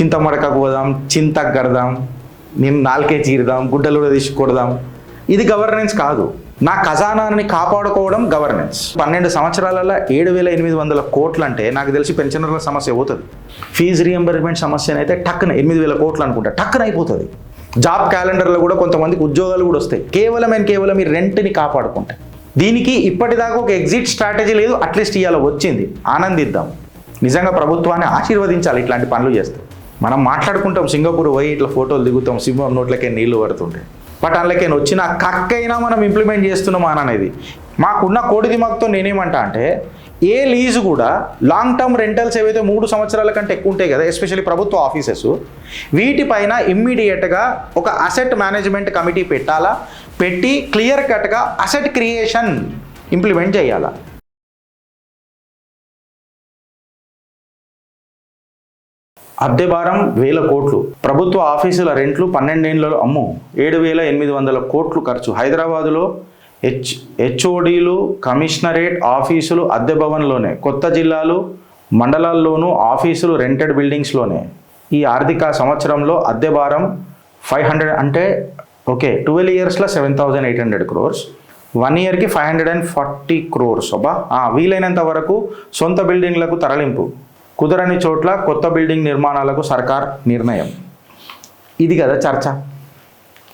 చింతమడకకు పోదాం, చింతకు కడదాం, మేము నాలుకే చీరుదాం, గుడ్డలు కూడా తీసి కొడదాం. ఇది గవర్నెన్స్ కాదు. నా ఖజానాన్ని కాపాడుకోవడం గవర్నెన్స్. 12 సంవత్సరాలలో 7,800 కోట్లు అంటే నాకు తెలిసి పెన్షనర్ల సమస్య పోతుంది. ఫీజు రీఎంబర్స్మెంట్ సమస్య అయితే టక్కున 8,000 కోట్లు అనుకుంటా, టక్కున అయిపోతుంది. జాబ్ క్యాలెండర్లో కూడా కొంతమందికి ఉద్యోగాలు కూడా వస్తాయి, కేవలం ఈ రెంట్ని కాపాడుకుంటే. దీనికి ఇప్పటిదాకా ఒక ఎగ్జిట్ స్ట్రాటజీ లేదు. అట్లీస్ట్ ఇవాళ వచ్చింది, ఆనందిద్దాం. నిజంగా ప్రభుత్వాన్ని ఆశీర్వదించాలి ఇట్లాంటి పనులు చేస్తే. మనం మాట్లాడుకుంటాం, సింగపూర్ పోయి ఇట్లా ఫోటోలు దిగుతాం, సింహం నోట్లకే నీళ్లు పడుతుంటాయి. బట్ అందులోకైనా వచ్చిన కక్కైనా మనం ఇంప్లిమెంట్ చేస్తున్నామా అనేది. మాకున్న కోడి దిమాగ్తో నేనేమంటా అంటే, ఏ లీజు కూడా లాంగ్ టర్మ్ రెంటల్స్ ఏవైతే 3 సంవత్సరాల కంటే ఎక్కువ ఉంటాయి కదా, ఎస్పెషల్లీ ప్రభుత్వ ఆఫీసెస్, వీటిపైన ఇమ్మీడియట్గా ఒక అసెట్ మేనేజ్మెంట్ కమిటీ పెట్టాలా, పెట్టి క్లియర్ కట్గా అసెట్ క్రియేషన్ ఇంప్లిమెంట్ చేయాలా. అద్దె భారం 1,000 కోట్లు, ప్రభుత్వ ఆఫీసుల రెంట్లు 12 ఏళ్లలో 7,800 కోట్లు ఖర్చు. హైదరాబాదులో హెచ్ఓడీలు, కమిషనరేట్ ఆఫీసులు అద్దె భవన్లోనే, కొత్త జిల్లాలు, మండలాల్లోనూ ఆఫీసులు రెంటెడ్ బిల్డింగ్స్లోనే. ఈ ఆర్థిక సంవత్సరంలో అద్దె భారం 500 అంటే 12 ఇయర్స్లో 7,800 crores, 1 ఇయర్కి 540 crores. వీలైనంత వరకు సొంత బిల్డింగ్లకు తరలింపు, కుదరని చోట్ల కొత్త బిల్డింగ్ నిర్మాణాలకు సర్కార్ నిర్ణయం. ఇది కదా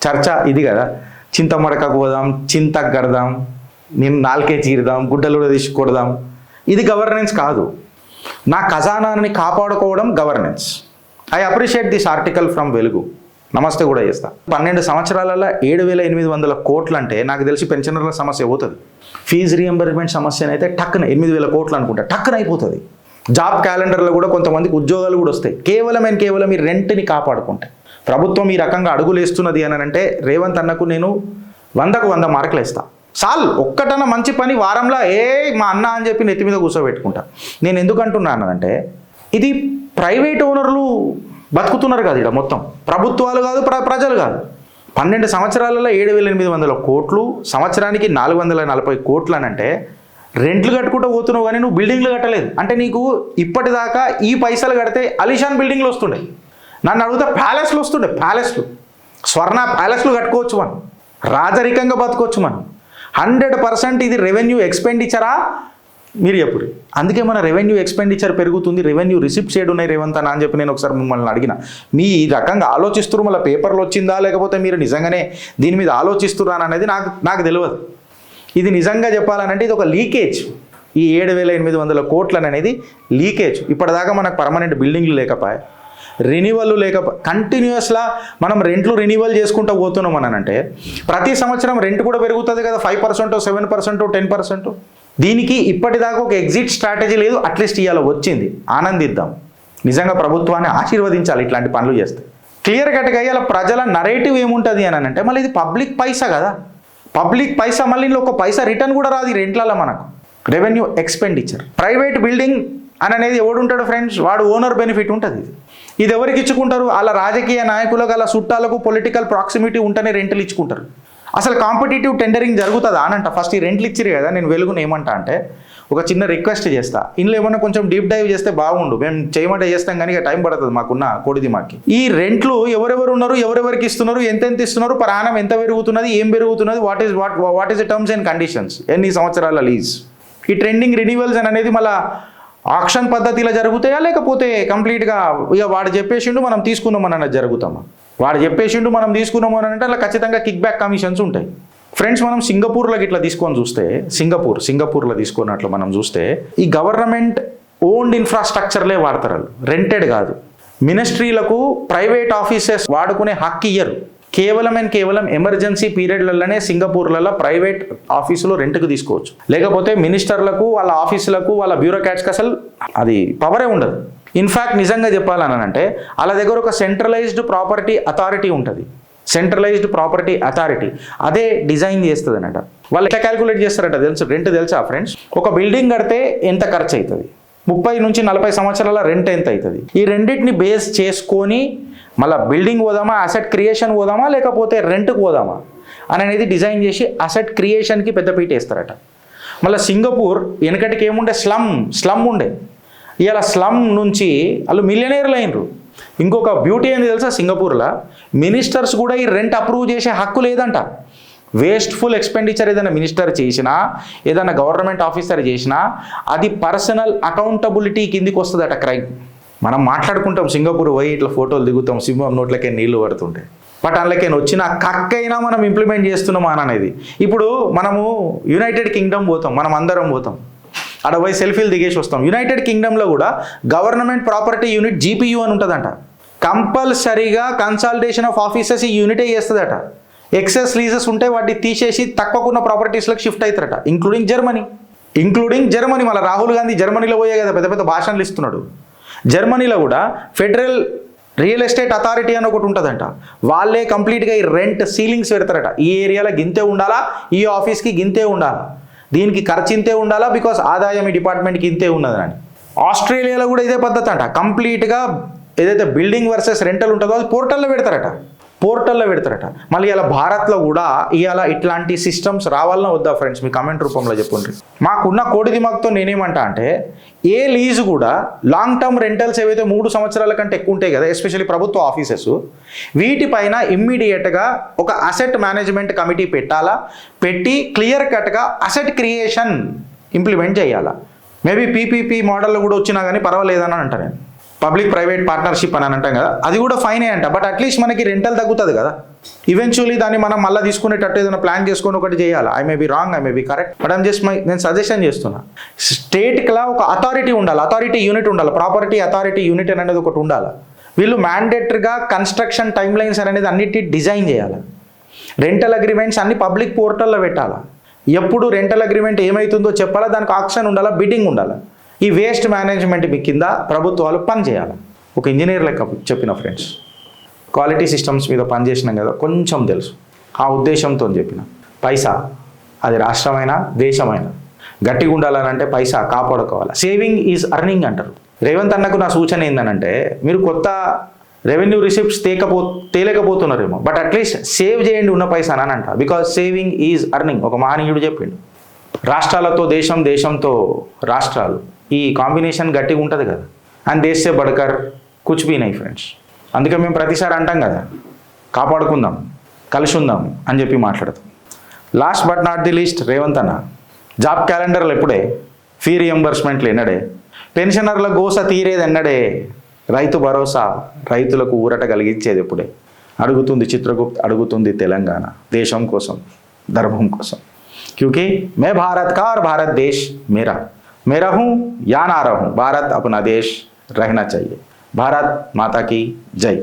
చర్చ ఇది కదా. చింతమడకకు పోదాం, చింతకు కడదాం, మేము నాలుకే చీరుదాం, గుడ్డలు కూడా తీసి కొడదాం. ఇది గవర్నెన్స్ కాదు. నా ఖజానాన్ని కాపాడుకోవడం governance. I appreciate this article from వెలుగు. నమస్తే కూడా చేస్తా. 12 సంవత్సరాలలో 7,800 కోట్లు అంటే నాకు తెలిసి పెన్షనర్ల సమస్య పోతుంది. ఫీజు రీఎంబర్స్మెంట్ సమస్య అయితే టక్కున 8,000 కోట్లు అనుకుంటా, టక్కున అయిపోతుంది. జాబ్ క్యాలెండర్లో కూడా కొంతమందికి ఉద్యోగాలు కూడా వస్తాయి, కేవలం ఈ రెంట్ని కాపాడుకుంటే. ప్రభుత్వం ఈ రకంగా అడుగులు వేస్తున్నది అని అంటే రేవంత్ అన్నకు నేను 100కు 100 మార్కులు వేస్తా. చాలు, ఒక్కటన్నా మంచి పని వారంలో మా అన్న అని చెప్పి నెత్తి మీద కూర్చోబెట్టుకుంటా. నేను ఎందుకు అంటున్నానంటే, ఇది ప్రైవేట్ ఓనర్లు బతుకుతున్నారు కదా ఇక్కడ, మొత్తం ప్రభుత్వాలు కాదు, ప్రజలు కాదు. 12 సంవత్సరాలలో 7,800 కోట్లు, సంవత్సరానికి 440 కోట్లు అని అంటే రెంట్లు కట్టుకుంటూ పోతున్నావు కానీ నువ్వు బిల్డింగ్లు కట్టలేదు. అంటే నీకు ఇప్పటిదాకా ఈ పైసలు కడితే అలిషాన్ బిల్డింగ్లు వస్తుండే. నన్ను అడిగితే ప్యాలెస్లు వస్తుండే, ప్యాలెస్లు, స్వర్ణ ప్యాలెస్లు కట్టుకోవచ్చు, మనం రాజరికంగా బతుకోవచ్చు. మనం 100% ఇది రెవెన్యూ ఎక్స్పెండిచరా మీరు చెప్పుడు. అందుకే మన రెవెన్యూ ఎక్స్పెండిచర్ పెరుగుతుంది. రెవెన్యూ రిసిప్ట్స్ ఏడున్నాయి రేవంత్ అని చెప్పి నేను ఒకసారి మిమ్మల్ని అడిగిన. మీ ఈ రకంగా ఆలోచిస్తున్నారు, మళ్ళీ పేపర్లు వచ్చిందా లేకపోతే మీరు నిజంగానే దీని మీద ఆలోచిస్తున్నారా అనేది నాకు తెలియదు. ఇది నిజంగా చెప్పాలనంటే ఇది ఒక లీకేజ్. ఈ 7,800 కోట్లు అనేది లీకేజ్. ఇప్పటిదాకా మనకు పర్మనెంట్ బిల్డింగ్లు లేకపోయా, రెన్యువల్ కంటిన్యూస్లా మనం రెంట్లు రెన్యువల్ చేసుకుంటూ పోతున్నాం అని అంటే ప్రతి సంవత్సరం రెంట్ కూడా పెరుగుతుంది కదా, 5%, 7%, 10%. దీనికి ఇప్పటిదాకా ఒక ఎగ్జిట్ స్ట్రాటజీ లేదు. అట్లీస్ట్ ఇవాళ వచ్చింది, ఆనందిద్దాం. నిజంగా ప్రభుత్వాన్ని ఆశీర్వదించాలి ఇట్లాంటి పనులు చేస్తే. క్లియర్ కట్గా ఇవాళ ప్రజల నరేటివ్ ఏముంటుంది అని అంటే, మళ్ళీ ఇది పబ్లిక్ పైసా కదా, పబ్లిక్ పైసా, మళ్ళీ ఒక పైసా రిటర్న్ కూడా రాదు ఈ రెంట్లలో మనకు. Revenue expenditure. ప్రైవేట్ బిల్డింగ్ అని అనేది ఎవడు ఉంటాడు ఫ్రెండ్స్, వాడు ఓనర్ బెనిఫిట్ ఉంటుంది. ఇది ఎవరికి ఇచ్చుకుంటారు? అలా రాజకీయ నాయకులకు, అలా చుట్టాలకు పొలిటికల్ ప్రాక్సిమిటీ ఉంటేనే రెంట్లు ఇచ్చుకుంటారు. అసలు కాంపిటేటివ్ టెండరింగ్ జరుగుతుందా అనంట. ఫస్ట్ ఈ రెంట్లు ఇచ్చిరు కదా, నేను వెలుగును ఏమంటా అంటే ఒక చిన్న రిక్వెస్ట్ చేస్తా, ఇందులో ఏమన్నా కొంచెం డీప్ డైవ్ చేస్తే బాగుండు. మేము చేయమంటే చేస్తాం కానీ ఇక టైం పడుతుంది మాకున్న కోడిది మాకి. ఈ రెంట్లు ఎవరెవరు ఉన్నారు, ఎవరెవరికి ఇస్తున్నారు, ఎంతెంత ఇస్తున్నారు, ప్రాణం ఎంత పెరుగుతున్నది, ఏం పెరుగుతున్నది, what is the terms and conditions, ఎన్ని సంవత్సరాల లీజ్, ఈ ట్రెండింగ్ రెన్యువల్స్ అనేది మళ్ళీ ఆక్షన్ పద్ధతిలో జరుగుతాయా లేకపోతే కంప్లీట్గా ఇక వాడు చెప్పేసిండు మనం తీసుకున్నామని అన్నది జరుగుతామా? వాడు చెప్పేసిండు మనం తీసుకున్నాము అని అంటే అలా ఖచ్చితంగా కిక్ బ్యాక్ కమిషన్స్ ఉంటాయి. ఫ్రెండ్స్, మనం సింగపూర్లోకి ఇట్లా తీసుకొని చూస్తే, సింగపూర్లో తీసుకున్నట్లు మనం చూస్తే ఈ గవర్నమెంట్ ఓన్డ్ ఇన్ఫ్రాస్ట్రక్చర్లే వాడతారు, రెంటెడ్ కాదు. మినిస్ట్రీలకు ప్రైవేట్ ఆఫీసెస్ వాడుకునే హక్కు ఇయ్యరు. కేవలం ఎమర్జెన్సీ పీరియడ్లలోనే సింగపూర్లలో ప్రైవేట్ ఆఫీసులో రెంట్కు తీసుకోవచ్చు. లేకపోతే మినిస్టర్లకు, వాళ్ళ ఆఫీసులకు, వాళ్ళ బ్యూరోక్రాట్స్కి అసలు అది పవరే ఉండదు. ఇన్ఫ్యాక్ట్ నిజంగా చెప్పాలని అంటే వాళ్ళ దగ్గర ఒక సెంట్రలైజ్డ్ ప్రాపర్టీ అథారిటీ ఉంటుంది. సెంట్రలైజ్డ్ ప్రాపర్టీ అథారిటీ అదే డిజైన్ చేస్తుంది అన్నట. వాళ్ళు ఎట్లా క్యాల్కులేట్ చేస్తారట రెంట్ తెలుసా ఫ్రెండ్స్? ఒక బిల్డింగ్ కడితే ఎంత ఖర్చు అవుతుంది, 30 నుంచి 40 సంవత్సరాల రెంట్ ఎంత అవుతుంది, ఈ రెండింటిని బేస్ చేసుకొని మళ్ళీ బిల్డింగ్ పోదామా, అసెట్ క్రియేషన్ పోదామా, లేకపోతే రెంట్కి పోదామా అనేది డిజైన్ చేసి అసెట్ క్రియేషన్కి పెద్దపీట వేస్తారట. మళ్ళీ సింగపూర్ వెనకటికి ఏముండే, స్లమ్ ఉండే. ఇవాళ స్లమ్ నుంచి వాళ్ళు మిలియనీర్లు అయినరు. ఇంకొక బ్యూటీ ఏంది తెలుసా, సింగపూర్లో మినిస్టర్స్ కూడా ఈ రెంట్ అప్రూవ్ చేసే హక్కు లేదంట. వేస్ట్ఫుల్ ఎక్స్పెండిచర్ ఏదైనా మినిస్టర్ చేసినా, ఏదైనా గవర్నమెంట్ ఆఫీసర్ చేసినా అది పర్సనల్ అకౌంటబిలిటీ కిందికి వస్తుందట క్రైమ్. మనం మాట్లాడుకుంటాం సింగపూర్ పోయి ఇట్లా ఫోటోలు దిగుతాం, సింహం నోట్లకే నీళ్లు పడుతుంటాయి, బట్ అందులోకే వచ్చిన కక్కైనా మనం ఇంప్లిమెంట్ చేస్తున్నామా అనేది. ఇప్పుడు మనము యునైటెడ్ కింగ్డమ్ పోతాం, మనం అందరం పోతాం, అక్కడ పోయి సెల్ఫీలు దిగేసి వస్తాం. యునైటెడ్ కింగ్డమ్లో కూడా గవర్నమెంట్ ప్రాపర్టీ యూనిట్ జీపీయూ అని ఉంటుందంట. కంపల్సరీగా కన్సాలిడేషన్ ఆఫ్ ఆఫీసెస్ ఈ యూనిటే చేస్తుందట. ఎక్సెస్ లీజెస్ ఉంటే వాటిని తీసేసి తక్కువకున్న ప్రాపర్టీస్లకు షిఫ్ట్ అవుతారట, ఇంక్లూడింగ్ జర్మనీ. మళ్ళీ రాహుల్ గాంధీ జర్మనీలో పోయే కదా పెద్ద పెద్ద భాషణలు ఇస్తున్నాడు. జర్మనీలో కూడా ఫెడరల్ రియల్ ఎస్టేట్ అథారిటీ అని ఒకటి ఉంటుందంట. వాళ్ళే కంప్లీట్గా ఈ రెంట్ సీలింగ్స్ పెడతారట. ఈ ఏరియాలో గింతే ఉండాలా, ఈ ఆఫీస్కి గింతే ఉండాలా, దీనికి ఖర్చు ఇంతే ఉండాలా, బికాస్ ఆదాయం ఈ డిపార్ట్మెంట్కి ఇంతే ఉన్నదని. ఆస్ట్రేలియాలో కూడా ఇదే పద్ధతి అంట. కంప్లీట్గా ఏదైతే బిల్డింగ్ వర్సెస్ రెంటల్ ఉంటుందో అది పోర్టల్లో పెడతారట. మళ్ళీ ఇలా భారత్లో కూడా ఇవాళ ఇట్లాంటి సిస్టమ్స్ రావాలన్నా వద్దా ఫ్రెండ్స్? మీ కామెంట్ రూపంలో చెప్పండి. మాకున్న కోడి దిమాగ్తో నేనేమంటా అంటే, ఏ లీజు కూడా లాంగ్ టర్మ్ రెంటల్స్ ఏవైతే 3 సంవత్సరాల కంటే ఎక్కువ ఉంటాయి కదా, ఎస్పెషల్లీ ప్రభుత్వ ఆఫీసెస్, వీటిపైన ఇమ్మీడియట్గా ఒక అసెట్ మేనేజ్మెంట్ కమిటీ పెట్టి క్లియర్ కట్గా అసెట్ క్రియేషన్ ఇంప్లిమెంట్ చేయాలా. మేబీ పీపీపీ మోడల్లో కూడా వచ్చినా కానీ పర్వాలేదని అంట నేను. పబ్లిక్ ప్రైవేట్ పార్ట్నర్షిప్ అని అంటాం కదా, అది కూడా ఫైనే అంట. బట్ అట్లీస్ట్ మనకి రెంటల్ తగ్గుతుంది కదా. ఈవెన్చువల్లీ దాన్ని మనం మళ్ళీ తీసుకునేటట్టు ఏదైనా ప్లాన్ చేసుకొని ఒకటి చేయాలి. I may be wrong, I may be correct, but నేను సజెషన్ చేస్తున్నా. స్టేట్లా ఒక అథారిటీ ఉండాలి, అథారిటీ యూనిట్ ఉండాలి, ప్రాపర్టీ అథారిటీ యూనిట్ అనేది ఒకటి ఉండాలి. వీళ్ళు మ్యాండేటరీగా కన్స్ట్రక్షన్ టైమ్ లైన్స్ అనేది అన్నిటి డిజైన్ చేయాలి. రెంటల్ అగ్రిమెంట్స్ అన్ని పబ్లిక్ పోర్టల్లో పెట్టాలా. ఎప్పుడు రెంటల్ అగ్రిమెంట్ ఏమవుతుందో చెప్పాలా, దానికి ఆప్షన్ ఉండాలా, బిడ్డింగ్ ఉండాలి. ఈ వేస్ట్ మేనేజ్మెంట్ కింద ప్రభుత్వాలు పని చేయాలి. ఒక ఇంజనీర్ లెక్క చెప్పిన ఫ్రెండ్స్, క్వాలిటీ సిస్టమ్స్ మీద పనిచేసినాం కదా, కొంచెం తెలుసు. ఆ ఉద్దేశంతో చెప్పిన పైసా అది రాష్ట్రమైనా దేశమైనా గట్టిగా ఉండాలనంటే పైసా కాపాడుకోవాలి. సేవింగ్ ఈజ్ అర్నింగ్ అంటారు. రేవంత్ అన్నకు నా సూచన ఏంటనంటే, మీరు కొత్త రెవెన్యూ రిసిప్ట్స్ తేలేకపోతున్నారేమో, బట్ అట్లీస్ట్ సేవ్ చేయండి ఉన్న పైసా అని అంట. Because saving is earning. ఒక మహనీయుడు చెప్పిండు. రాష్ట్రాలతో దేశంతో రాష్ట్రాలు, ఈ కాంబినేషన్ గట్టిగా ఉంటుంది కదా. అండ్ దేశే బడ్కర్ కుచ్ బీ నై ఫ్రెండ్స్. అందుకే మేము ప్రతిసారి అంటాం కదా, కాపాడుకుందాం, కలిసి ఉందాం అని చెప్పి మాట్లాడతాం. Last but not the least, Revanth అన్న జాబ్ క్యాలెండర్లు ఎప్పుడే, ఫీ రియంబర్స్మెంట్లు ఎన్నడే, పెన్షనర్ల గోస తీరేది ఎన్నడే, రైతు భరోసా రైతులకు ఊరట కలిగించేది ఎప్పుడే. అడుగుతుంది చిత్రగుప్త్, అడుగుతుంది తెలంగాణ, దేశం కోసం, ధర్మం కోసం. क्योंकि मैं भारत का और भारत देश मैं रहूं या ना रहूं, भारत अपना देश रहना चाहिए. भारत माता की जय.